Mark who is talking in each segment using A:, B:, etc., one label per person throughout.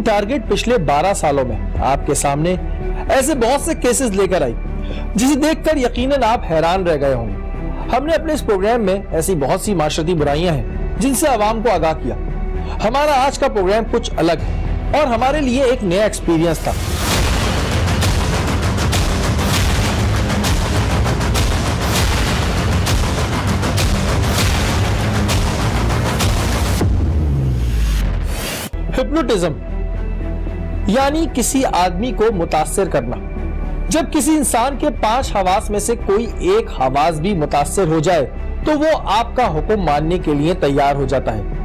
A: Target पिछले 12 सालों में आपके सामने ऐसे बहुत से केसेस लेकर आई जिसे देखकर यकीनन आप हैरान रह गए होंगे। हमने अपने इस प्रोग्राम में ऐसी बहुत सी माशरती बुराइयां हैं जिनसे आवाम को आगाह किया। हमारा आज का प्रोग्राम कुछ अलग है और हमारे लिए एक नया एक्सपीरियंस था। हिप्नोटिज्म यानी किसी आदमी को मुतासिर करना। जब किसी इंसान के 5 हवास में से कोई एक हवास भी मुतासिर हो जाए तो वो आपका हुक्म मानने के लिए तैयार हो जाता है।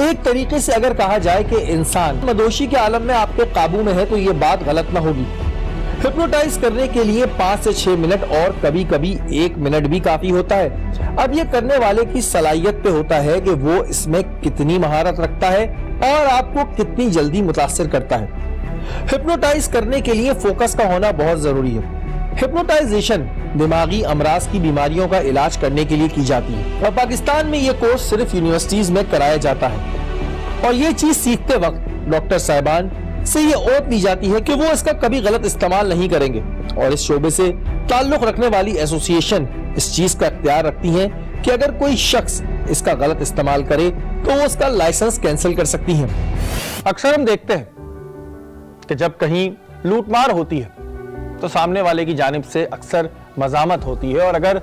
A: एक तरीके से अगर कहा जाए कि इंसान मदोशी के आलम में आपके काबू में है तो ये बात गलत ना होगी। हिप्नोटाइज करने के लिए 5 से 6 मिनट और कभी कभी 1 मिनट भी काफी होता है। अब ये करने वाले की सलाहियत पे होता है कि वो इसमें कितनी महारत रखता है और आपको कितनी जल्दी मुतासिर करता है। हिप्नोटाइज करने के लिए फोकस का होना बहुत जरूरी है। हिप्नोटाइजेशन दिमागी अमराज की बीमारियों का इलाज करने के लिए की जाती है और पाकिस्तान में ये कोर्स सिर्फ यूनिवर्सिटीज में कराया जाता है और ये चीज सीखते वक्त डॉक्टर साहिबान से ये ओत दी जाती है कि वो इसका कभी गलत इस्तेमाल नहीं करेंगे और इस शोबे से ताल्लुक रखने वाली एसोसिएशन इस चीज का इख्तियार रखती है कि अगर कोई शख्स इसका गलत इस्तेमाल करे तो वो उसका लाइसेंस कैंसिल कर सकती है। अक्सर हम देखते हैं कि जब कहीं लूटमार होती है तो सामने वाले की जानिब से अक्सर मजामत होती है और अगर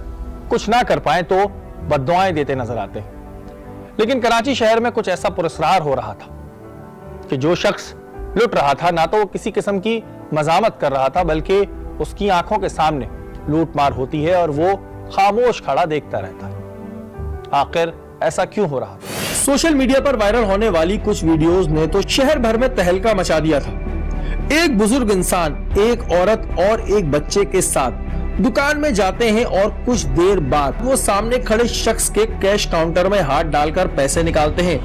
A: कुछ ना कर पाए तो बद्दुआएं देते नजर आते हैं। लेकिन कराची शहर में कुछ ऐसा पुरस्कार हो रहा था कि जो शख्स लुट रहा था ना तो वो किसी किस्म की मजामत कर रहा था बल्कि उसकी आंखों के सामने लूटमार होती है और वो खामोश खड़ा देखता रहता है। आखिर ऐसा क्यों हो रहा था? सोशल मीडिया पर वायरल होने वाली कुछ वीडियोस ने तो शहर भर में तहलका मचा दिया था। एक बुजुर्ग इंसान एक औरत और एक बच्चे के साथ दुकान में जाते हैं और कुछ देर बाद वो सामने खड़े शख्स के कैश काउंटर में हाथ डालकर पैसे निकालते हैं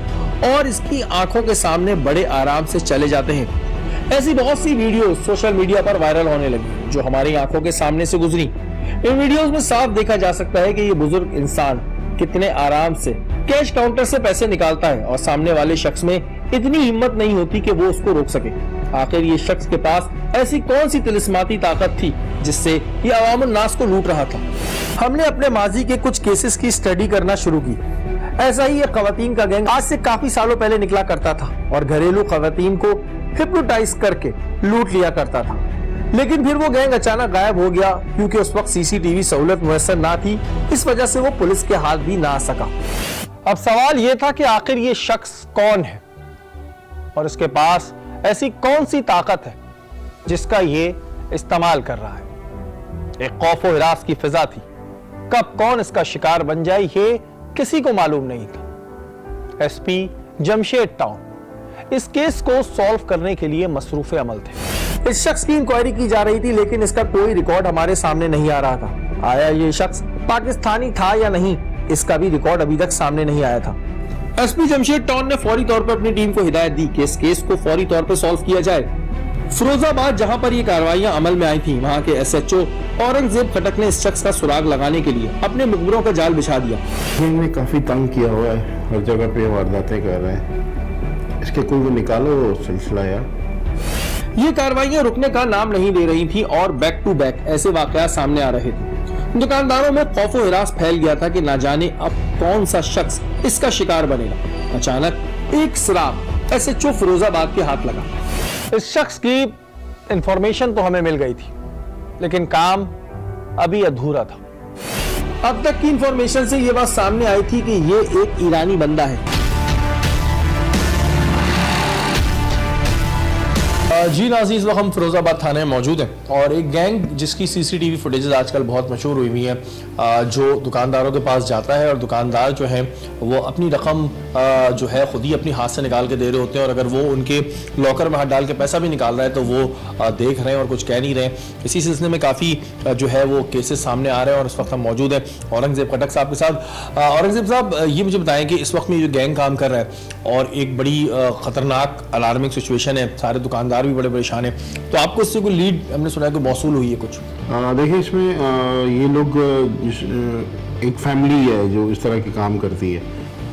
A: और इसकी आंखों के सामने बड़े आराम से चले जाते हैं। ऐसी बहुत सी वीडियो सोशल मीडिया पर वायरल होने लगी जो हमारी आंखों के सामने से गुजरी। इन वीडियोस में साफ देखा जा सकता है कि ये बुजुर्ग इंसान कितने आराम से कैश काउंटर से पैसे निकालता है और सामने वाले शख्स में इतनी हिम्मत नहीं होती कि वो उसको रोक सके। आखिर ये शख्स के पास ऐसी कौन सी तिलिस्माती ताकत थी जिससे ये अवामुन नास को लूट रहा था। हमने अपने माजी के कुछ केसेस की स्टडी करना शुरू की। ऐसा ही एक खवातीन का गैंग आज से काफी सालों पहले निकला करता था और घरेलू खवातीन को हिप्नोटाइज करके लूट लिया करता था। लेकिन फिर वो गैंग अचानक गायब हो गया क्योंकि उस वक्त सीसीटीवी सहूलत मुयस्सर ना थी। इस वजह से वो पुलिस के हाथ भी ना आ सका। अब सवाल ये था कि आखिर ये शख्स कौन है और इसके पास ऐसी कौन सी ताकत है जिसका ये इस्तेमाल कर रहा है। एक खौफ और हिरास की फिजा थी। कब कौन इसका शिकार बन जाए ये किसी को मालूम नहीं था। एसपी जमशेद टाउन इस केस को सॉल्व करने के लिए मसरूफ अमल थे। इस शख्स की इंक्वायरी की जा रही थी लेकिन इसका कोई रिकॉर्ड हमारे सामने नहीं आ रहा था। आया ये शख्स पाकिस्तानी था या नहीं इसका भी रिकॉर्ड अभी तक सामने नहीं आया था। एसपी जमशेद टाउन ने फौरी तौर पर अपनी टीम को हिदायत दी कि इस केस को फौरी तौर पर सॉल्व किया जाए। फिरोजाबाद जहां पर ये कार्रवाइयां अमल में आई थी वहां के एसएचओ औरंगजेब खटक ने इस शख्स का सुराग लगाने के लिए अपने मुखबिरों का जाल बिछा दिया।
B: इन्होंने काफी तंग किया हुआ है, हर जगह पे वारदातें कर रहे हैं। इसके कोई निकालो सिलसिला यार।
A: ये कार्रवाइयां रुकने का नाम नहीं दे रही थी और बैक टू बैक ऐसे वाकयात सामने आ रहे थे। दुकानदारों में खौफ और हिरास फैल गया था कि ना जाने अब कौन सा शख्स इसका शिकार बनेगा। अचानक एक सराग एसएचओ फिरोजाबाद के हाथ लगा। इस शख्स की इंफॉर्मेशन तो हमें मिल गई थी लेकिन काम अभी अधूरा था। अब तक की इंफॉर्मेशन से ये बात सामने आई थी कि ये एक ईरानी बंदा है। जी नाज़रीन, इस वक्त हम फिरोजाबाद थाने में मौजूद हैं और एक गैंग जिसकी सीसीटीवी फुटेजेस आजकल बहुत मशहूर हुई हुई है जो दुकानदारों के पास जाता है और दुकानदार जो है वो अपनी रकम जो है खुद ही अपनी हाथ से निकाल के दे रहे होते हैं और अगर वो उनके लॉकर में हाथ डाल के पैसा भी निकाल रहा है तो वो देख रहे हैं और कुछ कह नहीं रहे। इसी सिलसिले में काफ़ी जो है वो केसेस सामने आ रहे हैं और इस वक्त हम मौजूद हैं औरंगजेब खटक साहब के साथ। औरंगजेब साहब, ये मुझे बताएं कि इस वक्त में जो गैंग काम कर रहा है और एक बड़ी ख़तरनाक अलार्मिंग सिचुएशन है, सारे दुकानदार भी बड़े परेशान हैं, तो आपको इससे कोई लीड हमने सुना है कि मौसूल हुई है कुछ?
B: देखिए, इसमें ये लोग एक फैमिली है जो इस तरह के काम करती है।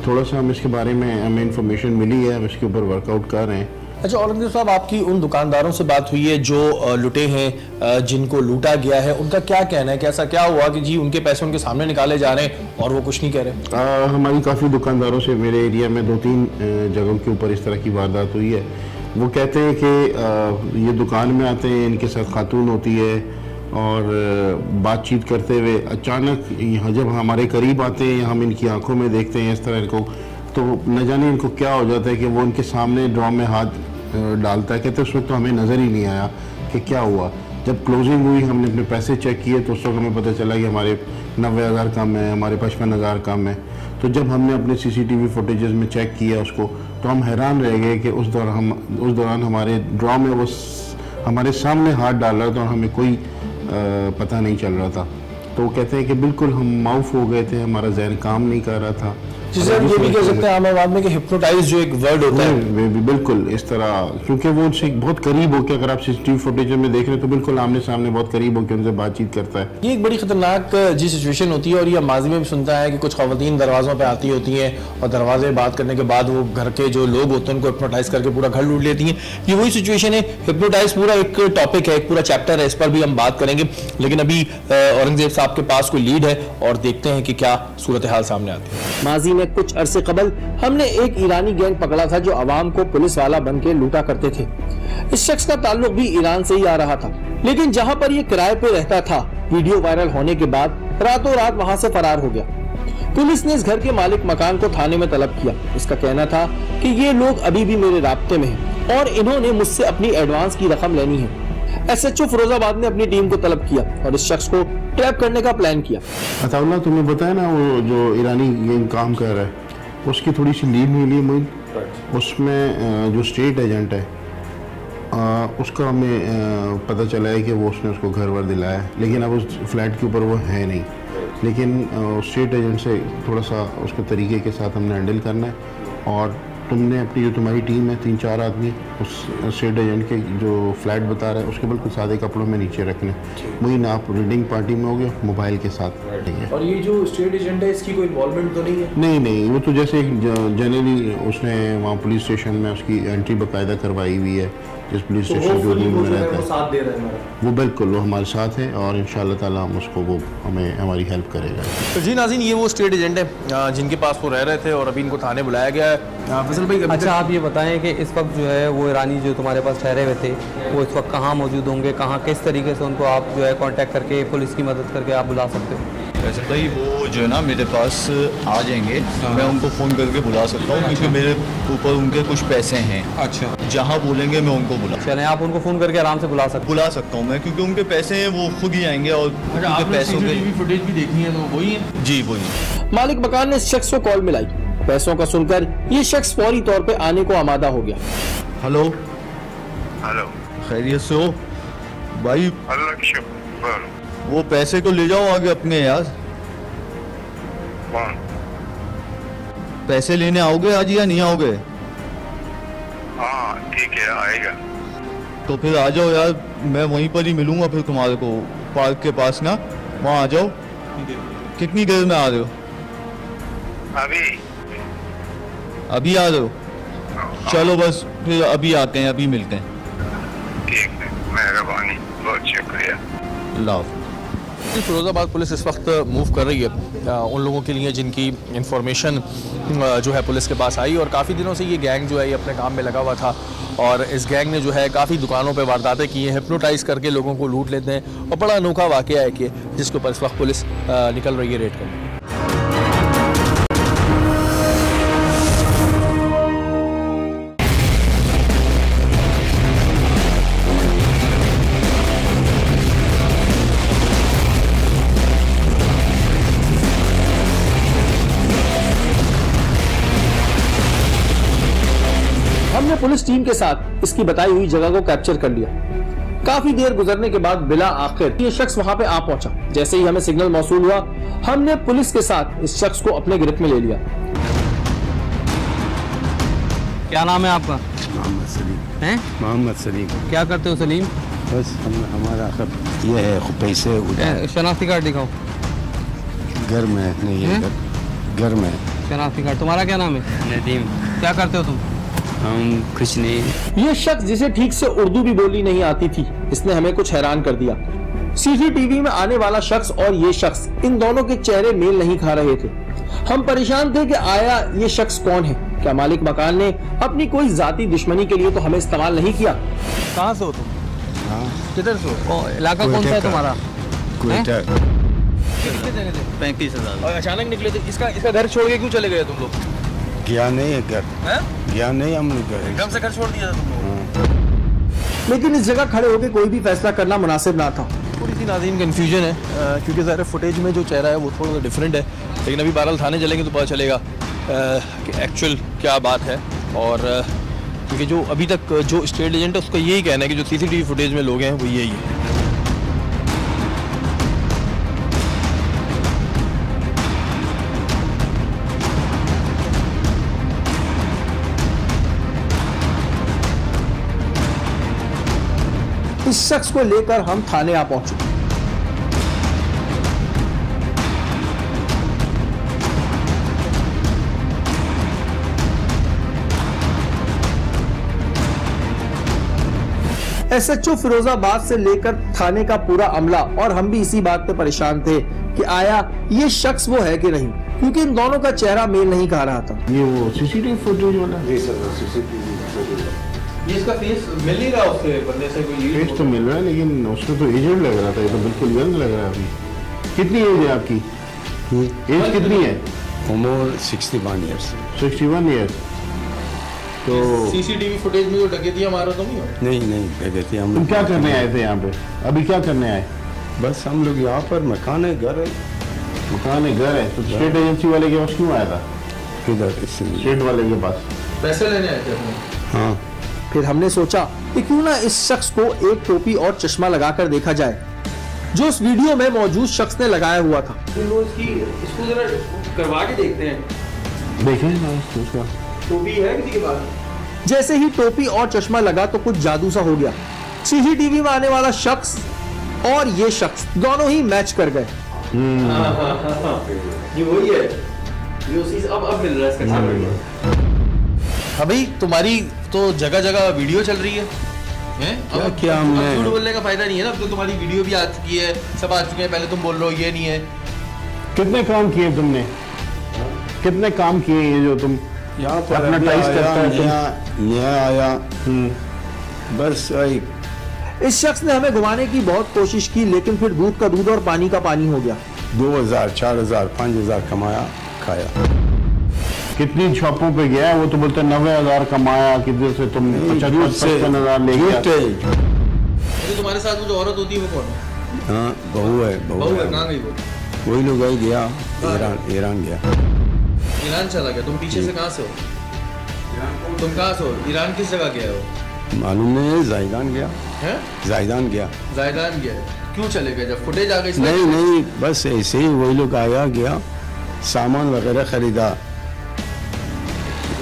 B: थोड़ा सा हम इसके बारे में हमें इंफॉर्मेशन मिली है, हम इसके ऊपर वर्कआउट कर रहे हैं
A: अच्छा औरंगजेब साहब, आपकी उन दुकानदारों से बात हुई है जो लुटे हैं, जिनको लूटा गया है, उनका क्या कहना है कि ऐसा क्या हुआ कि जी उनके पैसे उनके सामने निकाले जा रहे हैं और वो कुछ नहीं कह रहे?
B: हमारी काफ़ी दुकानदारों से मेरे एरिया में 2-3 जगहों के ऊपर इस तरह की वारदात हुई है। वो कहते हैं कि ये दुकान में आते हैं, इनके साथ खातून होती है और बातचीत करते हुए अचानक यहाँ जब हमारे करीब आते हैं, हम इनकी आंखों में देखते हैं इस तरह इनको, तो न जाने इनको क्या हो जाता है कि वो इनके सामने ड्रॉ में हाथ डालता है। कहते उस वक्त तो हमें नज़र ही नहीं आया कि क्या हुआ। जब क्लोजिंग हुई, हमने अपने पैसे चेक किए तो उस वक्त हमें पता चला कि हमारे 90,000 कम है, हमारे 55,000 कम है। तो जब हमने अपने CCTV फुटेजेस में चेक किया उसको, तो हम हैरान रह गए कि उस दौरान हमारे ड्रॉ में वो हमारे सामने हाथ डाल रहा था और हमें कोई पता नहीं चल रहा था। तो वो कहते हैं कि बिल्कुल हम माउफ हो गए थे, हमारा जहन काम नहीं कर रहा था।
A: जिसे हम ये भी कह सकते हैं आम आदमी में कि हिप्नोटाइज जो एक वर्ड होता है,
B: बिल्कुल इस तरह, क्योंकि वो उनसे बहुत करीब होकर, अगर आप CCTV फुटेज में देख रहे हैं तो बिल्कुल आमने सामने बहुत करीब होकर उनसे बातचीत करता है।
A: ये एक बड़ी खतरनाक जी सिचुएशन होती है और ये माजी में भी सुनता है कि कुछ खवातीन दरवाज़ों पे आती होती हैं और दरवाजे में बात करने के बाद वो घर के जो लोग होते हैं उनको हिप्नोटाइज करके पूरा घर लूट लेती हैं। ये वही सिचुएशन है। हिप्नोटाइज पूरा एक टॉपिक है, एक पूरा चैप्टर है, इस पर भी हम बात करेंगे। लेकिन अभी औरंगजेब साहब के पास कोई लीड है और देखते हैं कि क्या सूरत हाल सामने आती है। माजी में कुछ अरसे कबल हमने एक ईरानी गैंग पकड़ा था जो अवाम को पुलिस वाला बनके लूटा करते थे। इस शख्स का ताल्लुक भी ईरान से ही आ रहा था, लेकिन जहां पर ये किराए पे रहता था, वीडियो वायरल होने के बाद रातों रात वहां से फरार हो गया। पुलिस ने इस घर के मालिक मकान को थाने में तलब किया। इसका कहना था कि ये लोग अभी भी मेरे राब्ते में हैं और इन्होंने मुझसे अपनी एडवांस की रकम लेनी है। SHO फिरोजाबाद ने अपनी टीम को तलब किया और इस शख्स को ट्रैप करने का प्लान किया।
B: अताउल्लाह, तुमने बताया ना वो जो ईरानी गैंग काम कर रहा है, उसकी थोड़ी सी लीड मिली है मुझे। उसमें जो स्टेट एजेंट है उसका हमें पता चला है कि वो उसने उसको घर वर दिलाया है, लेकिन अब उस फ्लैट के ऊपर वो है नहीं। लेकिन स्टेट एजेंट से थोड़ा सा उसको तरीके के साथ हमने हैंडल करना है और तुमने अपनी जो तुम्हारी टीम है 3-4 आदमी उस स्टेट एजेंट के जो फ्लैट बता रहा है उसके बिल्कुल सादे कपड़ों में नीचे रखने। वही ना आप रीडिंग पार्टी में हो गया मोबाइल के साथ।
A: और ये जो स्टेट एजेंट है इसकी कोई इन्वॉल्वमेंट तो नहीं है? नहीं, वो तो जैसे एक जनरली उसने वहाँ पुलिस स्टेशन में उसकी एंट्री बाकायदा करवाई हुई है, जिस पुलिस स्टेशन के रूम में रहता है साथ दे रहे हैं
B: वो बिल्कुल वो हमारे साथ है और इंशाल्लाह ताला हम उसको वो हमें हमारी हेल्प करेगा।
A: तो जी नाज़रीन, ये वो स्टेट एजेंट है जिनके पास वो रह रहे थे और अभी इनको थाने बुलाया गया है। फैसल भाई,
C: अच्छा आप ये बताएं कि इस वक्त जो है वो ईरानी जो तुम्हारे पास ठहरे हुए थे वो इस वक्त कहाँ मौजूद होंगे, कहाँ किस तरीके से उनको आप जो है कांटेक्ट करके पुलिस की मदद करके आप बुला सकते हो?
D: वैसे भाई वो जो है ना मेरे पास आ जाएंगे, मैं उनको फ़ोन करके बुला सकता हूँ क्योंकि मेरे ऊपर उनके कुछ पैसे हैं।
C: अच्छा,
D: जहाँ बोलेंगे मैं उनको बुला
C: चलें, आप उनको फ़ोन करके आराम से बुला
D: सकता हूँ मैं, क्योंकि उनके पैसे हैं, वो खुद ही आएंगे और उनके पैसों की
A: फुटेज भी देखनी है तो वही है
D: जी वही।
A: मालिक मकान ने इस शख्स को कॉल मिलाई। पैसों का सुनकर ये शख्स फौरी तौर पे आने को आमादा हो गया।
D: हेलो
E: हेलो,
D: खैरियत से हो भाई?
E: अल्लाह की शुक्र।
D: वो पैसे को ले जाओ आगे अपने यार।
E: कौन?
D: पैसे लेने आओगे आज या नहीं आओगे?
E: हाँ ठीक है, आएगा।
D: तो फिर आ जाओ यार, मैं वहीं पर ही मिलूंगा फिर तुम्हारे को पार्क के पास ना, वहाँ आ जाओ। कितनी देर में आ रहे हो? अभी आ रहे हो? चलो बस फिर अभी आते हैं, अभी मिलते हैं।
E: ठीक है, मेहरबानी, बहुत शुक्रिया।
D: अल्लाह।
A: फिरोजाबाद पुलिस इस वक्त मूव कर रही है उन लोगों के लिए जिनकी इंफॉर्मेशन जो है पुलिस के पास आई, और काफ़ी दिनों से ये गैंग जो है ये अपने काम में लगा हुआ था और इस गैंग ने जो है काफ़ी दुकानों पे वारदातें की हैं, हिप्नोटाइज करके लोगों को लूट लेते हैं और बड़ा अनोखा वाक़या है कि जिसके ऊपर इस वक्त पुलिस निकल रही है रेड करने। हमने पुलिस टीम के साथ इसकी बताई हुई जगह को कैप्चर कर लिया। काफी देर गुजरने के बाद बिला आखिर ये शख्स वहां पे आ पहुंचा। जैसे ही हमें सिग्नल मौसूल हुआ, हमने पुलिस के साथ इस शख्स को अपने गिरफ्त में ले लिया।
C: क्या नाम है आपका?
F: मोहम्मद सलीम।
C: हैं?
F: मोहम्मद सलीम।
C: क्या करते हो सलीम?
F: बस हमारा ये है पैसे उधार।
C: शनाख्ती कार्ड दिखाओ।
F: घर में नहीं है, घर में।
C: शनाख्ती कार्ड। तुम्हारा क्या नाम है?
G: नदीम।
C: क्या करते हो तुम?
G: हम कुछ नहीं।
A: ये शख्स जिसे ठीक से उर्दू भी बोलनी नहीं आती थी, इसने हमें कुछ हैरान कर दिया। सीसीटीवी में आने वाला शख्स और ये शख्स, इन दोनों के चेहरे मेल नहीं खा रहे थे। हम परेशान थे कि आया ये शख्स कौन है। क्या मालिक मकान ने अपनी कोई जाती दुश्मनी के लिए तो हमें इस्तेमाल नहीं किया?
C: कहाँ से हो तुम? किधर से हो? इलाका कौन सा है तुम्हारा?
F: क्वेटा।
C: कितने जने थे?
G: 35,000।
C: और अचानक निकले थे। इसका घर छोड़ के क्यों चले गए तुम लोग?
F: गया नहीं है घर, गया नहीं हम लोग घर।
C: एकदम से घर छोड़ दिया था तुम लोग?
A: लेकिन इस जगह खड़े होकर कोई भी फैसला करना मुनासिब ना था।
H: थोड़ी सी नाज़रीन कन्फ्यूजन है, क्योंकि ज़ाहिर फुटेज में जो चेहरा है वो थोड़ा सा डिफरेंट है, लेकिन अभी बहरहाल थाने चलेंगे तो पता चलेगा कि एक्चुअल क्या बात है। और क्योंकि जो अभी तक जो स्टेट एजेंट है उसका यही कहना है कि जो सीसीटीवी फुटेज में लोग हैं वो यही है।
A: इस शख्स को लेकर हम थाने आ पहुंचे। एसएचओ फिरोजाबाद से लेकर थाने का पूरा अमला और हम भी इसी बात पे परेशान थे कि आया ये शख्स वो है कि नहीं, क्योंकि इन दोनों का चेहरा मेल नहीं खा रहा था।
B: ये वो सीसीटीवी फुटेज वाला?
H: जी सर, सीसीटीवी फुटेज। ये इसका फेस मिल नहीं रहा उसके बंदे से, कोई
B: फेस तो मिल रहा है लेकिन उसमें तो एजेड लग रहा था, ये तो बिल्कुल यंग लग रहा है अभी। कितनी एज है आपकी? एज कितनी है?
F: उम्र 61 ईयर्स।
B: 61 ईयर्स। तो
H: सीसीटीवी फुटेज में जो डकैतियां मारो तुम ही हो?
F: नहीं डकैती हम।
B: तुम क्या करने आए थे यहाँ पे? अभी क्या करने आए?
F: बस हम लोग यहाँ पर मकान है, घर है।
B: मकान है, घर है, तो स्टेट एजेंसी वाले के पास क्यों आया था?
F: किधर?
B: स्टेट वाले के पास
H: पैसे लेने आए थे अपने?
F: हाँ।
A: फिर हमने सोचा कि क्यों ना इस शख्स को एक टोपी और चश्मा लगाकर देखा जाए, जो उस वीडियो में मौजूद शख्स ने लगाया हुआ था।
H: इसको जरा करवा के देखते हैं।
B: देखें उसका
H: टोपी है किसी के पास?
A: जैसे ही टोपी और चश्मा लगा तो कुछ जादू सा हो गया। सीसीटीवी में आने वाला शख्स और ये शख्स दोनों ही मैच कर गए।
H: ये वही है, ये उसी अब मिल रहा है इसका चेहरा। अभी तुम्हारी तो जगह जगह वीडियो चल रही है, हैं?
F: क्या हमने
H: झूठ बोलने का फायदा नहीं है ना, अब तो तुम्हारी वीडियो भी आ चुकी है, सब आ चुके हैं। पहले तुम बोल रहे हो ये नहीं है।
B: कितने काम किए तुमने? कितने काम किए ये जो तुम
F: यहाँ पर
B: अपना टाइस करता है?
F: नया आया, बस
A: इस शख्स ने हमें घुमाने की बहुत कोशिश की, लेकिन फिर दूध का दूध और पानी का पानी हो गया।
F: 2000, 4000, 5000 कमाया, खाया।
B: कितनी शॉपों पे गया? वो तो बोलते 90,000 कमाया, किधर से तुम 55,000 ले गया?
H: तुम्हारे साथ वो जो औरत होती है वो कौन है?
F: हाँ, बहू है।
H: कहाँ गई वो?
F: वही लोग आई गया, ईरान गया।
H: ईरान चला गया? तुम पीछे से कहाँ से हो? तुम कहाँ से हो? ईरान किस जगह गया हो?
F: मालूम नहीं है, जायदान गया
H: है?
F: जायदान गया।
H: जायदान गया? क्यों चले गए? जब फुटेज आ गई?
F: नहीं, बस ऐसे ही वही लोग आया गया, सामान वगैरह खरीदा,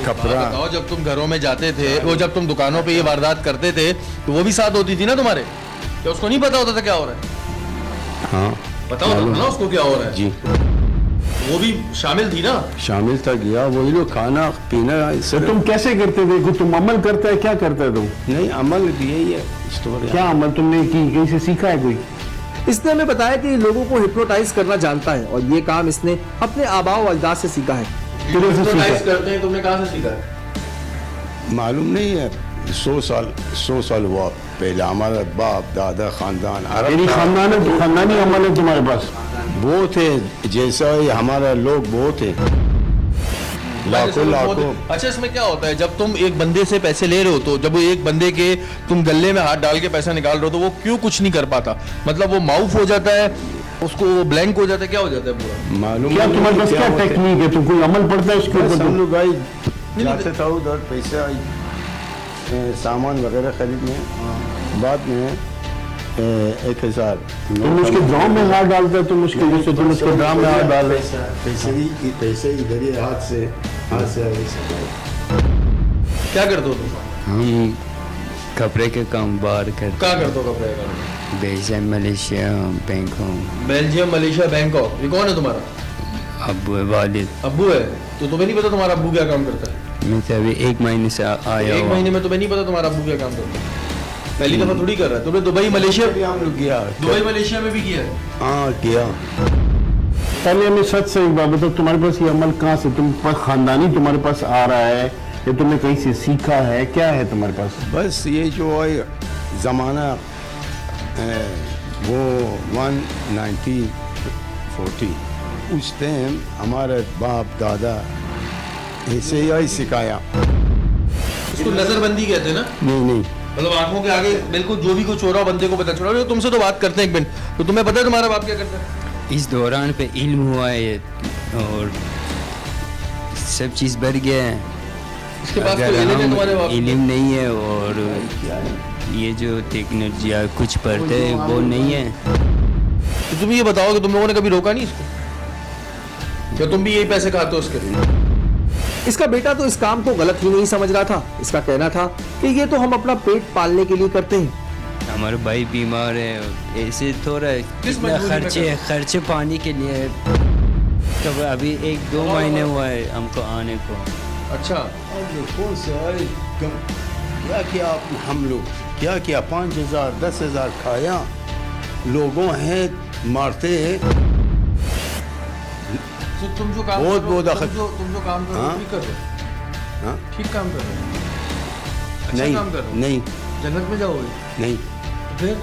F: कपड़ा।
H: बताओ, जब तुम घरों में जाते थे, वो जब तुम दुकानों पे ये वारदात करते थे तो वो भी साथ होती थी ना तुम्हारे? क्या उसको नहीं पता होता था क्या हो रहा है?
F: हाँ,
H: बताओ ना उसको क्या हो रहा है।
F: जी,
H: वो भी शामिल थी ना?
F: शामिल था, गया वही लोग, खाना पीना।
B: तो तुम कैसे करते थे? तुम अमल करता है? क्या करता है तुम?
F: नहीं, अमल यही है स्टोरी।
B: क्या अमल तुमने कहीं से सीखा है कोई?
A: इसने हमें बताया कि लोगों को हिप्नोटाइज करना जानता है और ये काम इसने अपने आबाओ अजदाद से सीखा है।
H: हिप्नोटाइज करते हैं, तुमने कहाँ से सीखा है?
F: मालूम नहीं है, 100 साल हुआ पहले। हमारा बाप दादा खानदान
B: खानदान है, तो खानदानी अमल है तुम्हारे पास?
F: वो थे जैसा ही हमारा लोग वो थे, लाखों।
H: अच्छा, इसमें क्या होता है जब तुम एक बंदे से पैसे ले रहे हो, तो जब वो एक बंदे के तुम गले में हाथ डाल के पैसा निकाल रहे हो तो वो क्यों कुछ नहीं कर पाता? मतलब वो माउफ हो जाता है, उसको ब्लैंक हो जाता है, क्या हो जाता है पूरा?
F: मालूम
B: क्या तुम्हारे पास क्या टेक्निक है? तुम कोई अमल पड़ता है उसके ऊपर?
F: हम लोग भाई जाते था उधर पैसा सामान वगैरह खरीदने, बाद में 1000
B: तुम उसके ड्राम में हाथ डालते हो? तुम उसके जैसे तुम उसके ड्राम में हाथ डाल रहे?
F: पैसे इधर ही हाथ से
H: क्या करते हो तुम?
G: हम कपड़े के काम बाहर करते।
H: क्या करते हो कपड़े का काम?
G: Belgium, Malaysia, Bangkok.
H: Belgium, Malaysia, Bangkok. ये कौन है तुम्हारा?
G: अब्बू है, वालिद।
H: अब्बू है? तो तुम्हें नहीं पता तुम्हारा अब्बू क्या काम करता है?
G: मैं तो अभी 1 महीने से आया
H: एक
G: हुआ।
H: महीने में तुम्हें नहीं पता तुम्हारा अब्बू क्या काम करता है? पहली दफा थोड़ी कर रहा है। तुमने दुबई मलेशिया
F: हम लोग गया
H: दुबई मलेशिया में भी किया है।
F: हाँ किया।
B: पहले हमें सच से एक बात बताओ, तुम्हारे पास ये अमल कहाँ से, तुम पर खानदानी तुम्हारे पास आ रहा है या तुमने कहीं से सीखा है, क्या है तुम्हारे पास?
F: बस ये जो है ज़माना वो 1940 उस टाइम हमारे बाप दादा ऐसे ही सिखाया।
H: इसको नजरबंदी कहते हैं ना?
F: नहीं
H: मतलब आंखों के आगे बिल्कुल जो भी कुछ हो रहा बंदे को पता चल रहा है। तुमसे तो बात करते हैं एक मिनट, तो तुम्हें पता है तुम्हारा बाप क्या करता है?
G: इस दौरान पे इल्म हुआ है और सब चीज़ बढ़ गया है।
H: इसके पास
G: अगर
H: तो इल्म है
G: हम
H: तुम्हारे बाप को?
G: इल्म नहीं है और ये जो टेक्नोलॉजी या कुछ पढ़ते हैं वो नहीं है।
H: तो तुम ये बताओ कि तुम लोगों ने कभी रोका नहीं इसको? क्या तुम भी यही पैसे खाते हो उसके?
A: इसका बेटा तो इस काम को गलत ही नहीं समझ रहा था। इसका कहना था कि ये तो हम अपना पेट पालने के लिए करते हैं।
G: हमारा भाई बीमार है, ऐसे थोड़ा कितना खर्चे पानी के लिए। कब अभी 1-2 महीने हुआ है हमको आने को।
H: अच्छा,
F: कौन सा क्या किया हम लोग, क्या किया 5,000 10,000 खाया। लोगों हैं मारते हैं।
H: तो तुम जो काम
F: बहुत
H: कर रहे हो,
F: बहुत
H: तुम जो काम कर रहे हो
F: हाँ?
H: ठीक कर रहे हो?
F: हाँ?
H: ठीक काम कर रहे हो? अच्छा
F: नहीं
H: काम कर रहे हो?
F: नहीं
H: जन्नत में जाओगे?
F: नहीं।
H: फिर
F: अब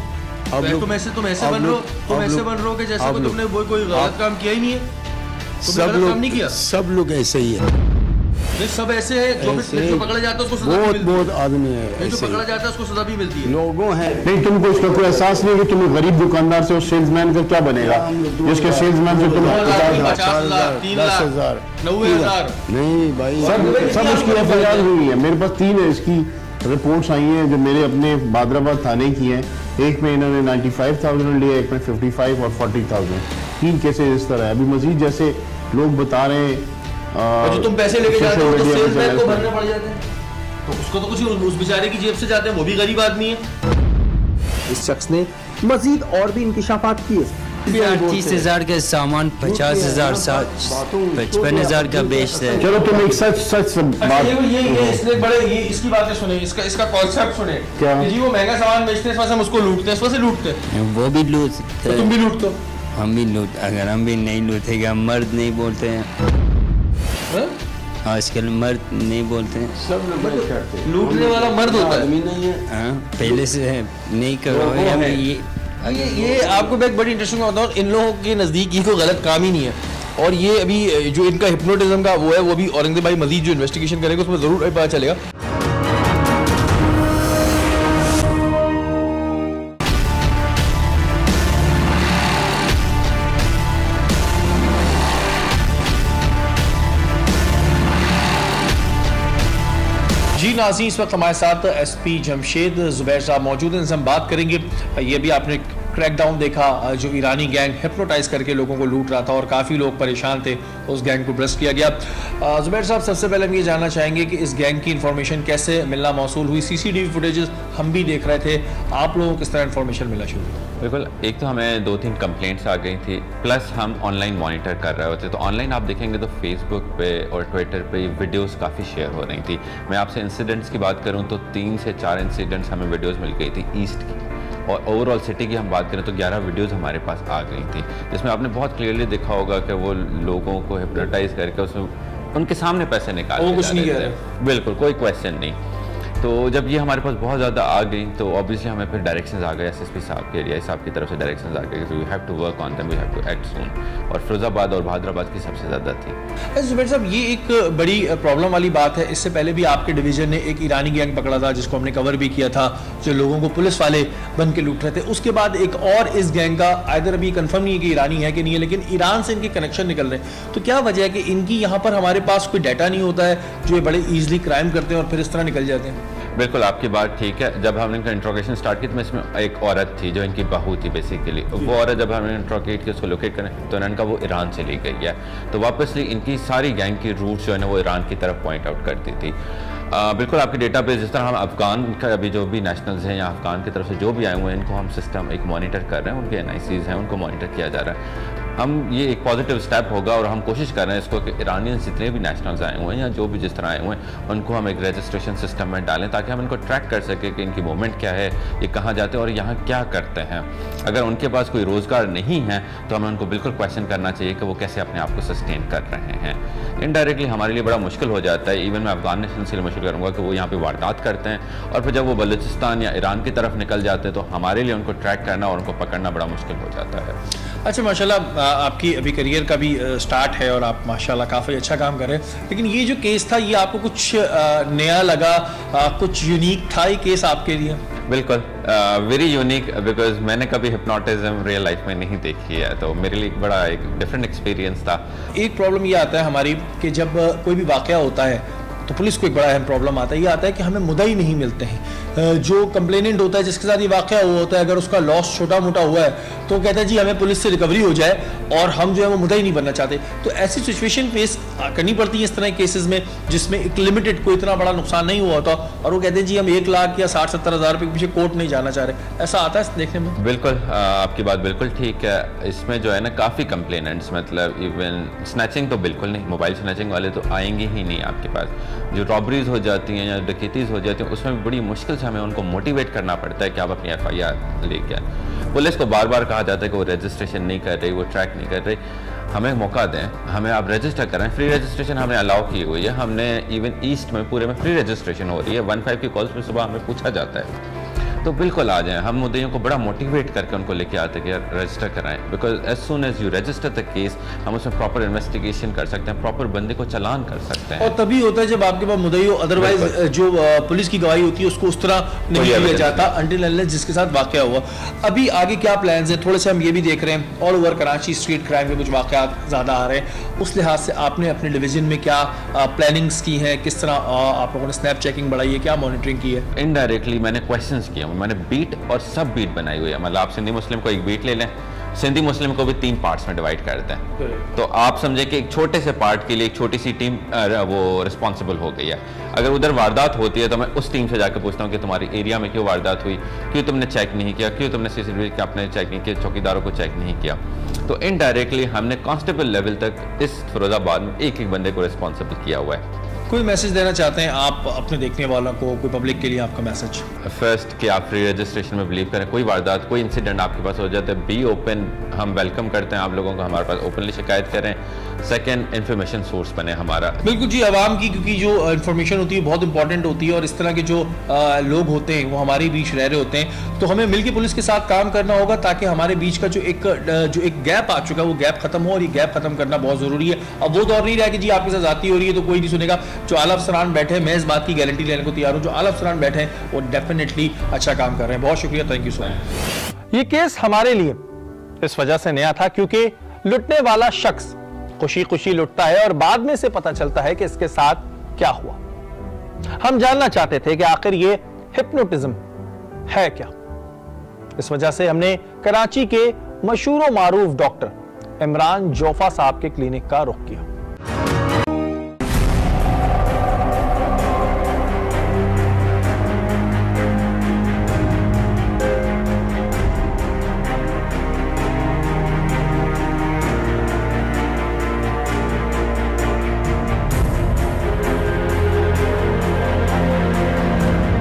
H: तो
F: लोग-
H: तुम ऐसे
F: अब
H: बन रहे हो,
F: लोग-
H: तुम
F: अब
H: ऐसे
F: लोग-
H: बन रहे हो कि जैसे
F: अब
H: कोई
F: लोग-
H: तुमने कोई गलत काम किया ही नहीं है। तुमने
F: सब
H: गलत काम नहीं
F: लोग
H: किया।
F: सब लोग ऐसे ही है।
H: नहीं, सब ऐसे हैं जो
F: ऐसे
H: जो पकड़ा जाता है उसको सजा भी
F: बहुत
H: मिलती है।
F: बहुत आदमी है
H: नहीं, जो
F: ऐसे
H: पकड़ा
F: ही।
H: जाता है उसको सजा भी मिलती है।
F: लोगों हैं
B: नहीं, तुमको इसका कोई एहसास नहीं कि तुम्हें गरीब दुकानदार से और सेल्समैन का क्या बनेगा, जिसके सेल्समैन से तुम
H: 50,000, 3 लाख,
F: 10,000
H: 90,000।
F: नहीं भाई
B: सब उसकी FIR हुई है। मेरे पास 3 है इसकी रिपोर्ट्स आई हैं जो मेरे अपने बादराबाद थाने की हैं। एक में इन्होंने 95,000 लिया, एक में 55 और 40,000। 3 केसेस इस तरह है। अभी मजीद जैसे लोग बता रहे हैं
H: और जो तुम पैसे लेके जाते हो तो
B: सोशल मीडिया पे
H: सेल्समैन को
B: चैनल
H: भरने पड़ जाते हैं, तो उसको तो कुछ उस बेचारे की जेब से जाते हैं, वो भी गरीब आदमी है।
A: इस शख्स ने मजीद और भी इंकिशाफात किए।
G: 30,000 का सामान 50,000 55,000 का बेचते हैं।
B: चलो तुम एक सच बात
H: ये इसने बड़े ये इसकी बातें सुने, इसका कॉन्सेप्ट सुने
B: क्या?
H: कि जी वो महंगा सामान बेचते हैं, इस वजह से हम उसको लूटते हैं, इस वजह से लूटते हैं।
G: वो भी लूट,
H: तो तुम भी लूटते हो?
G: हम भी लूट, अगर हम भी नहीं लूटेगा, मर्द नहीं बोलते हैं
H: हाँ?
G: आजकल, मर्द नहीं बोलते हैं।
F: सब लोग बड़े करते हैं।
H: लूटने वाला मर्द होता है।
F: आदमी नहीं है।
G: हाँ, पहले से है, नहीं करो हम
H: ये आपको मैं एक बड़ी इंटरेस्टिंग बात बताऊं, इन लोगों के नज़दीक ये कोई गलत काम ही नहीं है। और ये अभी जो इनका हिप्नोटिज्म का वो है, वो भी औरंगजेब भाई मजीद जो इन्वेस्टिगेशन करेगा उसमें ज़रूर पता चलेगा। जी नाज़रीन, इस वक्त हमारे साथ SP जमशेद ज़ुबैर साहब मौजूद हैं, इनसे हम बात करेंगे। ये भी आपने क्रैकडाउन देखा, जो ईरानी गैंग हिप्नोटाइज करके लोगों को लूट रहा था और काफ़ी लोग परेशान थे, उस गैंग को ब्रस्ट किया गया। ज़ुबैर साहब, सबसे पहले हम ये जानना चाहेंगे कि इस गैंग की इन्फॉर्मेशन कैसे मिलना मौसूल हुई? CCTV फुटेजेस हम भी देख रहे थे, आप लोगों को किस तरह इन्फॉर्मेशन मिला शुरू?
I: बिल्कुल, एक तो हमें 2-3 कंप्लेंट्स आ गई थी, प्लस हम ऑनलाइन मॉनिटर कर रहे होते। तो ऑनलाइन आप देखेंगे तो फेसबुक पे और ट्विटर पे वीडियोस काफ़ी शेयर हो रही थी। मैं आपसे इंसिडेंट्स की बात करूं तो 3 से 4 इंसिडेंट्स हमें वीडियोस मिल गई थी ईस्ट की, और ओवरऑल सिटी की हम बात करें तो 11 वीडियोस हमारे पास आ गई थी, जिसमें आपने बहुत क्लियरली देखा होगा कि वो लोगों को हिप्नोटाइज करके उसमें उनके सामने पैसे निकाल
H: कुछ नहीं कह रहे,
I: बिल्कुल कोई क्वेश्चन नहीं। तो जब ये हमारे पास बहुत ज़्यादा आ गई तो ऑब्वियसली हमें फिर डायरेक्शंस आ गए SSP साहब के, DI साहब की तरफ से डायरेक्शंस आ गए कि we have to work on them, we have to act soon. और फिरोजाबाद और बहादुराबाद की सबसे ज़्यादा थी।
H: ज़ुबैर साहब, ये एक बड़ी प्रॉब्लम वाली बात है। इससे पहले भी आपके डिवीजन ने एक ईरानी गैंग पकड़ा था, जिसको हमने कवर भी किया था, जो लोगों को पुलिस वाले बन के लूट रहे थे। उसके बाद एक और इस गैंग का, आइदर अभी कंफर्म नहीं है कि ईरानी है कि नहीं है, लेकिन ईरान से इनके कनेक्शन निकल रहे हैं। तो क्या वजह है कि इनकी यहाँ पर हमारे पास कोई डाटा नहीं होता है, जो ये बड़े ईजिली क्राइम करते हैं और फिर इस तरह निकल जाते हैं?
I: बिल्कुल, आपकी बात ठीक है। जब हमने इनका इंट्रोगेशन स्टार्ट किया तो इसमें एक औरत थी जो इनकी बहू थी बेसिकली। वो औरत जब हमने इंट्रोगेट किया, उसको लोकेट करें तो इन्होंने कहा वो ईरान से ली गई है। तो वापसली इनकी सारी गैंग की रूट्स जो है ना वो ईरान की तरफ पॉइंट आउट करती थी। बिल्कुल आपकी डेटाबेस, जिस तरह हम अफगान का अभी जो भी नेशनल्स हैं या अफगान की तरफ से जो भी आए हुए हैं, इनको हम सिस्टम एक मॉनिटर कर रहे हैं, उनके NICs हैं, उनको मॉनिटर किया जा रहा है। हम ये एक पॉजिटिव स्टेप होगा और हम कोशिश कर रहे हैं इसको कि ईरानियंस जितने भी नेशनल्स आए हुए हैं या जो भी जिस तरह आए हुए हैं उनको हम एक रजिस्ट्रेशन सिस्टम में डालें ताकि हम इनको ट्रैक कर सकें कि इनकी मूवमेंट क्या है, ये कहाँ जाते हैं और यहाँ क्या करते हैं। अगर उनके पास कोई रोज़गार नहीं है तो हमें उनको बिल्कुल क्वेश्चन करना चाहिए कि वो कैसे अपने आप को सस्टेन कर रहे हैं। इनडायरेक्टली हमारे लिए बड़ा मुश्किल हो जाता है, इवन मैं अफगान नेशनल्स के लिए मुश्किल करूँगा कि वो यहाँ पे वारदात करते हैं और फिर जब वो बलूचिस्तान या ईरान की तरफ निकल जाते हैं तो हमारे लिए उनको ट्रैक करना और उनको पकड़ना बड़ा मुश्किल हो जाता है।
H: अच्छा, माशाल्लाह आपकी अभी करियर का भी स्टार्ट है और आप माशाल्लाह काफ़ी अच्छा काम कर रहे हैं, लेकिन ये जो केस था ये आपको कुछ नया लगा, कुछ यूनिक था ये केस आपके लिए?
I: बिल्कुल वेरी यूनिक, बिकॉज मैंने कभी हिप्नोटिज्म रियल लाइफ में नहीं देखी है, तो मेरे लिए बड़ा एक डिफरेंट एक्सपीरियंस था। एक
H: प्रॉब्लम ये आता है हमारी कि जब कोई भी वाकया होता है तो पुलिस को एक बड़ा अहम प्रॉब्लम आता है, ये आता है कि हमें मुद्दई नहीं मिलते हैं। जो कंप्लेनेंट होता है जिसके साथ ये वाकया हुआ होता है, अगर उसका लॉस छोटा मोटा हुआ है तो कहता है जी हमें पुलिस से रिकवरी हो जाए और हम जो है वो मुद्दई नहीं बनना चाहते। तो ऐसी सिचुएशन फेस करनी पड़ती है इस तरह के केसेस में जिसमें एक लिमिटेड कोई इतना बड़ा नुकसान नहीं हुआ होता और वो कहते हैं जी हम 1 लाख या 60-70 हज़ार रुपये के पीछे कोर्ट नहीं जाना चाह रहे। ऐसा आता है देखने में?
I: बिल्कुल, आपकी बात बिल्कुल ठीक है। इसमें जो है ना काफ़ी कंप्लेनेंट्स, मतलब इवन स्नैचिंग तो बिल्कुल नहीं, मोबाइल स्नैचिंग वाले तो आएंगे ही नहीं आपके पास। जो रॉबरीज हो जाती हैं या डकैतीज़ हो जाती हैं उसमें बड़ी मुश्किल से हमें उनको मोटिवेट करना पड़ता है कि आप अपनी FIR लेके आए। पुलिस को बार बार कहा जाता है कि वो रजिस्ट्रेशन नहीं कर रही, वो ट्रैक नहीं कर रही। हमें मौका दें, हमें आप रजिस्टर करें। फ्री रजिस्ट्रेशन हमने अलाउ की हुई है, हमने इवन ईस्ट में पूरे में फ्री रजिस्ट्रेशन हो रही है। 15 की कॉल्स में सुबह हमें पूछा जाता है, तो बिल्कुल आ जाएं। हम मुद्दों को बड़ा मोटिवेट करके उनको लेके आते हैं कि रजिस्टर कराएं, because as soon as you register the case हम उसमें प्रॉपर इन्वेस्टिगेशन कर सकते हैं, प्रॉपर बंदे को चालान कर सकते हैं।
H: और तभी होता है जब आपके पास मुद्दई हो, अदरवाइज जो पुलिस की गवाही होती है उसको उस तरह नहीं लिया जाता अंटिल अनलेस जिसके साथ वाकया हुआ। अभी आगे क्या प्लान्स हैं? थोड़े से हम ये भी देख रहे हैं all over Karachi street crime के कुछ वाकयात ज़्यादा आ रहे हैं, उस लिहाज से आपने अपने डिवीजन में क्या प्लानिंग्स की हैं? किस तरह आप लोगों ने स्नैप चेकिंग बढ़ाई है, क्या मॉनिटरिंग की है?
I: इनडायरेक्टली मैंने क्वेश्चंस किए, मैंने बीट और सब बीट बनाई हुई है। मतलब आप सिंधी मुस्लिम को एक बीट ले लें, सिंधी मुस्लिम को भी 3 पार्ट्स में डिवाइड करते हैं, तो आप समझे कि एक छोटे से पार्ट के लिए एक छोटी सी टीम वो रिस्पॉन्सिबल हो गई है। अगर उधर वारदात होती है तो मैं उस टीम से जाकर पूछता हूँ कि तुम्हारी एरिया में क्यों वारदात हुई, क्यों तुमने चेक नहीं किया, क्यों तुमने CCTV का अपने चेक नहीं किया, चौकीदारों को चेक नहीं किया। तो इनडायरेक्टली हमने कांस्टेबल लेवल तक इस फिरोजाबाद में एक एक बंदे को रिस्पॉन्सिबल किया हुआ है।
H: कोई मैसेज देना चाहते हैं आप अपने देखने वालों को, कोई पब्लिक के लिए आपका मैसेज?
I: फर्स्ट कि आप फ्री रजिस्ट्रेशन में बिलीव करें। कोई वारदात, कोई इंसिडेंट आपके पास हो जाता है, बी ओपन, हम वेलकम करते हैं आप लोगों को, हमारे पास ओपनली शिकायत करें। सेकंड, इन्फॉर्मेशन सोर्स बने हमारा।
H: बिल्कुल जी, आवाम की, क्योंकि जो इन्फॉर्मेशन होती है बहुत इंपॉर्टेंट होती है और इस तरह के जो लोग होते हैं वो हमारे बीच रह रहे होते हैं, तो हमें मिलकर पुलिस के साथ काम करना होगा ताकि हमारे बीच का जो एक गैप आ चुका है वो गैप खत्म हो, और ये गैप खत्म करना बहुत जरूरी है। अब वो दौर नहीं रहा कि जी आपके साथ जाती हो रही है तो कोई नहीं सुनेगा। जो आला अफसरान बैठे हैं, मैं इस बात की गारंटी लेने को तैयार हूँ, जो आला अफसरान बैठे हैं वो डेफिनेटली अच्छा काम कर रहे हैं। बहुत शुक्रिया, थैंक यू सो मच।
A: ये केस हमारे लिए इस वजह से नया था क्योंकि लुटने वाला शख्स खुशी खुशी लुटता है और बाद में से पता चलता है कि इसके साथ क्या हुआ। हम जानना चाहते थे कि आखिर ये हिप्नोटिज्म है क्या। इस वजह से हमने कराची के मशहूर मारूफ डॉक्टर इमरान जोफा साहब के क्लिनिक का रुख किया।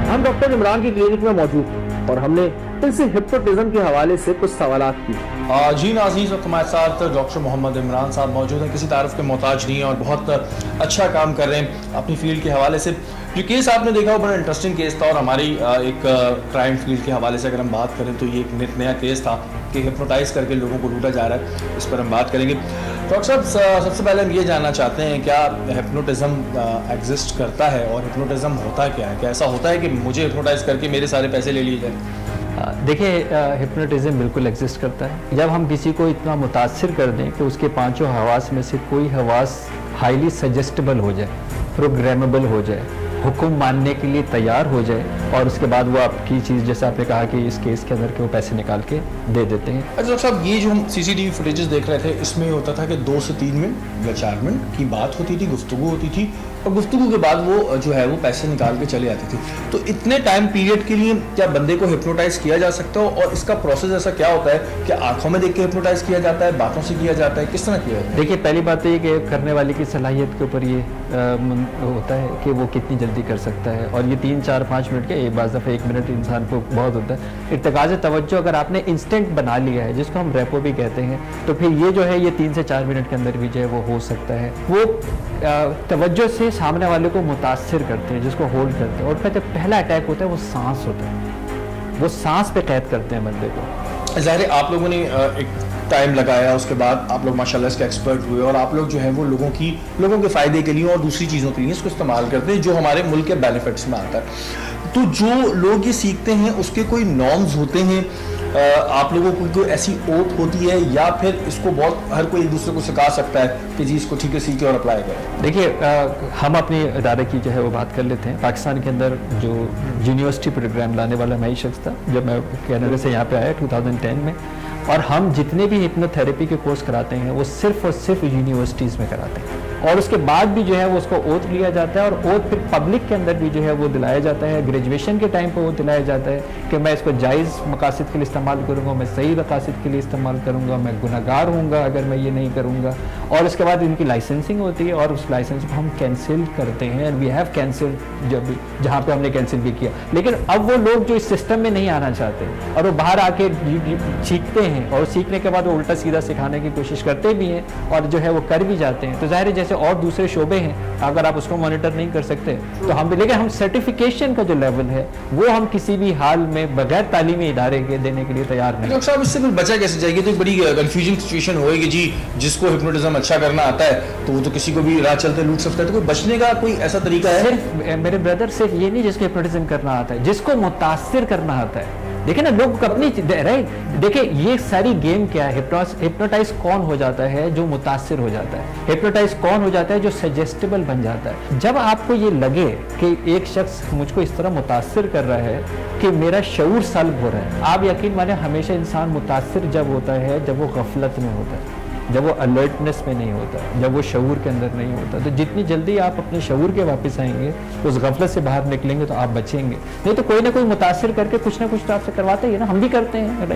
A: हम डॉक्टर इमरान की क्लिनिक में मौजूद हैं और हमने इनसे हिप्नोटिज्म के हवाले से कुछ सवालात किए।
H: जी नाज़रीन, वक्त हमारे साथ डॉक्टर मोहम्मद इमरान साहब मौजूद हैं, किसी तारुफ के मोहताज नहीं है और बहुत अच्छा काम कर रहे हैं अपनी फील्ड के हवाले से। जो केस आपने देखा वो बड़ा इंटरेस्टिंग केस था और हमारी एक क्राइम फील्ड के हवाले से अगर हम बात करें तो ये एक नया केस था कि हिप्नोटाइज करके लोगों को लूटा जा रहा है, इस पर हम बात करेंगे। डॉक्टर साहब, सबसे पहले हम ये जानना चाहते हैं क्या हिप्नोटिज्म एग्जिस्ट करता है और हिप्नोटिज्म होता क्या है? क्या ऐसा होता है कि मुझे हिप्नोटाइज करके मेरे सारे पैसे ले लिए जाए?
J: देखिए, हिप्नोटिज्म बिल्कुल एग्जिस्ट करता है। जब हम किसी को इतना मुतासिर कर दें कि उसके 5 हवास में से कोई हवास हाईली सजेस्टेबल हो जाए, प्रोग्रामेबल हो जाए, हुक्म मानने के लिए तैयार हो जाए और उसके बाद वो आपकी चीज़, जैसे आपने कहा कि इस केस के अंदर के वो पैसे निकाल के दे देते हैं।
H: अच्छा डॉक्टर साहब, ये जो हम CCTV फुटेजेस देख रहे थे इसमें होता था कि 2 से 3 मिनट या 4 मिनट की बात होती थी, गुफ्तगू होती थी और गुफ्तगू के बाद वो जो है वो पैसे निकाल के चले आती थी। तो इतने टाइम पीरियड के लिए क्या बंदे को हिप्नोटाइज किया जा सकता हो, और इसका प्रोसेस ऐसा क्या होता है कि आंखों में देख के हिप्नोटाइज किया जाता है, बातों से किया जाता है, किस तरह किया जाता है?
J: देखिए, पहली बात तो ये कि करने वाले की सलाहियत के ऊपर ये होता है कि वो कितनी जल्दी कर सकता है, और ये 3, 4, 5 मिनट के एक बार दफ़ा 1 मिनट इंसान को बहुत होता है। इर्तिकाज़ तवज्जो अगर आपने इंस्टेंट बना लिया है, जिसको हम रेपो भी कहते हैं, तो फिर ये जो है ये 3 से 4 मिनट के अंदर भी जो है वो हो सकता है। वो तवज्जो से सामने वाले को मुतासिर करते हैं, जिसको होल्ड करते हैं, और फिर जब पहला अटैक होता है वो सांस होता है, वो सांस पे कैद करते हैं बंदे को।
H: ज़ाहिर है आप लोगों ने एक टाइम लगाया, उसके बाद आप लोग माशाल्लाह इसके एक्सपर्ट हुए, और आप लोग जो है वो लोगों के फ़ायदे के लिए और दूसरी चीज़ों के लिए इसको इस्तेमाल करते हैं जो हमारे मुल्क के बेनिफिट्स में आता है। तो जो लोग ये सीखते हैं उसके कोई नॉर्म्स होते हैं, आप लोगों को कोई ऐसी ओथ होती है, या फिर इसको बहुत हर कोई एक दूसरे को सिखा सकता है कि जी इसको ठीक है सीखे और अप्लाई करें?
J: देखिए, हम अपने इदारे की जो है वो बात कर लेते हैं। पाकिस्तान के अंदर जो यूनिवर्सिटी प्रोग्राम लाने वाला मैं ही शख्स था जब मैं कनाडा से यहाँ पे आया 2010 में, और हम जितने भी हिप्नोथेरेपी के कोर्स कराते हैं वो सिर्फ और सिर्फ यूनिवर्सिटीज़ में कराते हैं, और उसके बाद भी जो है वो उसको ओथ लिया जाता है, और ओथ फिर पब्लिक के अंदर भी जो है वो दिलाया जाता है। ग्रेजुएशन के टाइम पर वो दिलाया जाता है कि मैं इसको जायज़ मकासद के लिए इस्तेमाल करूँगा, मैं सही मकासद के लिए इस्तेमाल करूँगा, मैं गुनहगार हूँगा अगर मैं ये नहीं करूँगा। और उसके बाद इनकी लाइसेंसिंग होती है, और उस लाइसेंस को हम कैंसिल करते हैं, एंड वी हैव कैंसिल जहाँ पे हमने कैंसिल भी किया। लेकिन अब वो लोग जो इस सिस्टम में नहीं आना चाहते और वो बाहर आके सीखते हैं, और सीखने के बाद वो उल्टा सीधा सिखाने की कोशिश करते भी हैं, और जो है वो कर भी जाते हैं। तो जाहिर है जैसे और दूसरे शोबे हैं, अगर आप उसको मॉनिटर नहीं कर सकते तो हम भी, लेकिन हम सर्टिफिकेशन का जो लेवल है वो हम किसी भी हाल में बगैर तालीमी इदारे के देने के लिए तैयार नहीं।
H: डॉक्टर साहब, इससे फिर बचा कैसे जाएगी? तो एक बड़ी कंफ्यूजिंग सिचुएशन होगी जी, जिसको हिप्नोटिज्म अच्छा करना आता है तो वो तो किसी को भी राह चलते लूट सकता है। तो कोई बचने का कोई ऐसा तरीका है?
J: सिर्फ मेरे ब्रदर, सिर्फ ये नहीं जिसको हिप्नोटिज्म करना आता है, जिसको मुतासिर करना आता है। देखिए ना, लोग अपनी राइट, देखिए ये सारी गेम क्या है। हिप्नोटाइज कौन हो जाता है? जो मुतासिर हो जाता है। हिप्नोटाइज कौन हो जाता है? जो सजेस्टेबल बन जाता है। जब आपको ये लगे कि एक शख्स मुझको इस तरह मुतासिर कर रहा है कि मेरा शऊर सल्ब हो रहा है, आप यकीन माने हमेशा इंसान मुतासिर जब होता है जब वो गफलत में होता है, जब वो अलर्टनेस में नहीं होता, जब वो शऊर के अंदर नहीं होता। तो जितनी जल्दी आप अपने शऊर के वापस आएंगे, उस गफलत से बाहर निकलेंगे, तो आप बचेंगे। नहीं तो कोई ना कोई मुतासिर करके कुछ ना कुछ तो आपसे करवाते ही है ना, हम भी करते हैं।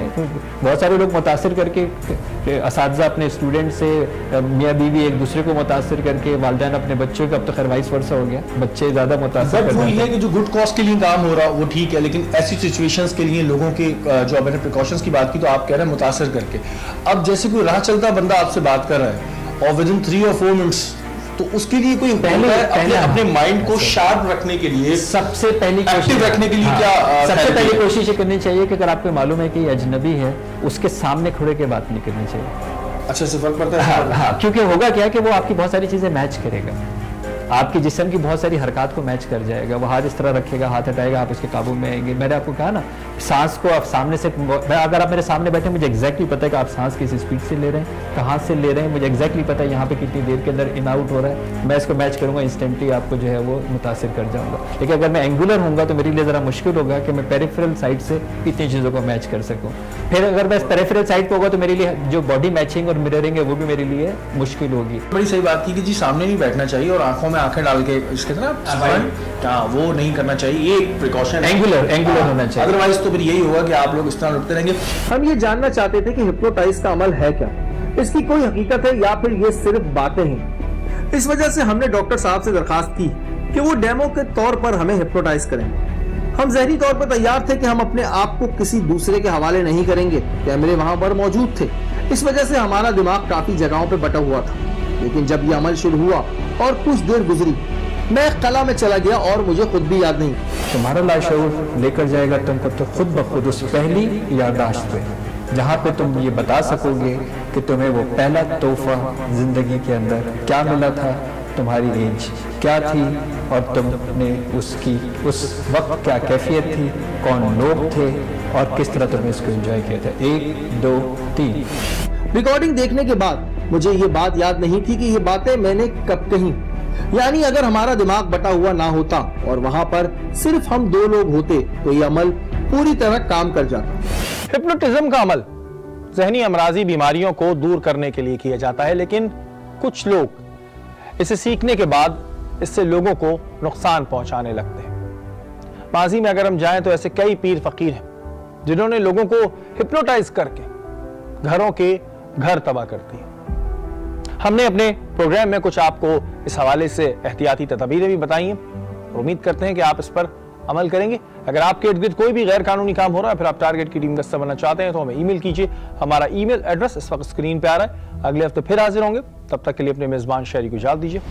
J: बहुत सारे लोग मुतासिर करके, असातिज़ा अपने स्टूडेंट से, मियाँ बीवी एक दूसरे को मुतासिर करके, वालिदैन अपने बच्चों को, अब तो खैर वाइस वर्सा हो गया, बच्चे ज़्यादा मुतासिर करते हैं।
H: है कि जो गुड कॉज के लिए काम हो रहा वो ठीक है, लेकिन ऐसी सिचुएशंस के लिए लोगों के जो मैंने प्रिकॉशंस की बात की, तो आप कह रहे हैं मुतासिर करके। अब जैसे कोई राह चलता बंदा आपसे बात कर रहा है और विदिन 3 और 4 मिनट्स, तो उसके लिए कोई अपने माइंड को शार्प रखने के लिए,
J: सबसे पहली कोशिश
H: रखने के लिए क्या
J: सबसे पहली कोशिश ये करनी चाहिए कि अगर आपको मालूम है कि ये अजनबी है, उसके सामने खड़े के बात नहीं करनी चाहिए।
H: अच्छा, से फर्क पड़ता है?
J: हाँ, क्योंकि होगा क्या कि वो आपकी बहुत सारी चीजें मैच करेगा, आपकी जिस्म की बहुत सारी हरकत को मैच कर जाएगा। वो हाथ इस तरह रखेगा, हाथ हटाएगा, आप उसके काबू में आएंगे। मैंने आपको कहा ना, सांस को आप सामने से, अगर आप मेरे सामने बैठे, मुझे एग्जैक्टली पता है कि आप सांस किस स्पीड से ले रहे हैं, कहाँ से ले रहे हैं, मुझे एग्जैक्टली पता है यहाँ पे कितनी देर के अंदर इन आउट हो रहा है। मैं इसको मैच करूँगा, इंस्टेंटली आपको जो है वो मुतासिर कर जाऊँगा। लेकिन अगर मैं एंगुलर हूँगा तो मेरे लिए ज़रा मुश्किल होगा कि मैं पेरिफेरल साइड से इतनी चीज़ों को मैच कर सकूँ। फिर अगर मैं पेरिफेरल साइड पर होगा तो मेरे लिए जो बॉडी मैचिंग और मिररिंग है वो भी मेरे लिए मुश्किल होगी।
H: बड़ी सही बात की कि जी सामने नहीं बैठना चाहिए और आंखों में आंखें डाल के इसके तरह वो नहीं करना चाहिए, ये एक प्रिकॉशन,
J: एंगुलर होना चाहिए।
H: अदरवाइज तो फिर यही होगा कि आप लोग इस तरह लुटते रहेंगे।
A: हम ये जानना चाहते थे कि हिप्नोटाइज का अमल है क्या, इसकी कोई हकीकत है या फिर ये सिर्फ बातें हैं। इस वजह से हमने डॉक्टर साहब से दरखास्त की कि वो डेमो के तौर पर हमें हिप्नोटाइज करें। हम ज़हनी तौर पर तैयार थे कि हम अपने आप को किसी दूसरे के हवाले नहीं करेंगे। कैमरे वहां पर मौजूद थे, इस वजह से हमारा दिमाग काफी जगहों पर बटा हुआ था। लेकिन जब यह अमल शुरू हुआ और कुछ देर गुजरी, मैं एक कला में चला गया और मुझे खुद भी याद नहीं।
J: तुम्हारा लाशऊर लेकर जाएगा तुमको तो खुद ब खुद उस पहली याददाश्त पे, जहाँ पे तुम ये बता सकोगे कि तुम्हें वो पहला तोहफा जिंदगी के अंदर क्या मिला था, तुम्हारी एज क्या थी और तुमने उसकी उस वक्त क्या कैफियत थी, कौन लोग थे और किस तरह तुमने इसको एंजॉय किया था। 1 2 3।
A: रिकॉर्डिंग देखने के बाद मुझे ये बात याद नहीं थी कि ये बातें मैंने कब कही। यानी अगर हमारा दिमाग बटा हुआ ना होता और वहां पर सिर्फ हम 2 लोग होते तो ये अमल पूरी तरह काम कर जाता।
K: हिप्नोटिज्म का अमल ज़हनी अमराजी बीमारियों को दूर करने के लिए किया जाता है, लेकिन कुछ लोग इसे सीखने के बाद इससे लोगों को नुकसान पहुंचाने लगते हैं। माजी में अगर हम जाएं तो ऐसे कई पीर फकीर हैं जिन्होंने लोगों को हिप्नोटाइज करके घरों के घर तबाह कर दिए। हमने अपने प्रोग्राम में कुछ आपको इस हवाले से एहतियाती तदबीरें भी बताई हैं और उम्मीद करते हैं कि आप इस पर अमल करेंगे। अगर आपके इर्द गिर्द कोई भी गैर कानूनी काम हो रहा है, फिर आप टारगेट की टीम का हिस्सा बनना चाहते हैं, तो हमें ईमेल कीजिए। हमारा ईमेल एड्रेस इस वक्त स्क्रीन पे आ रहा है। अगले हफ्ते फिर हाजिर होंगे, तब तक के लिए अपने मेजबान शहरी को इजाजत दीजिए।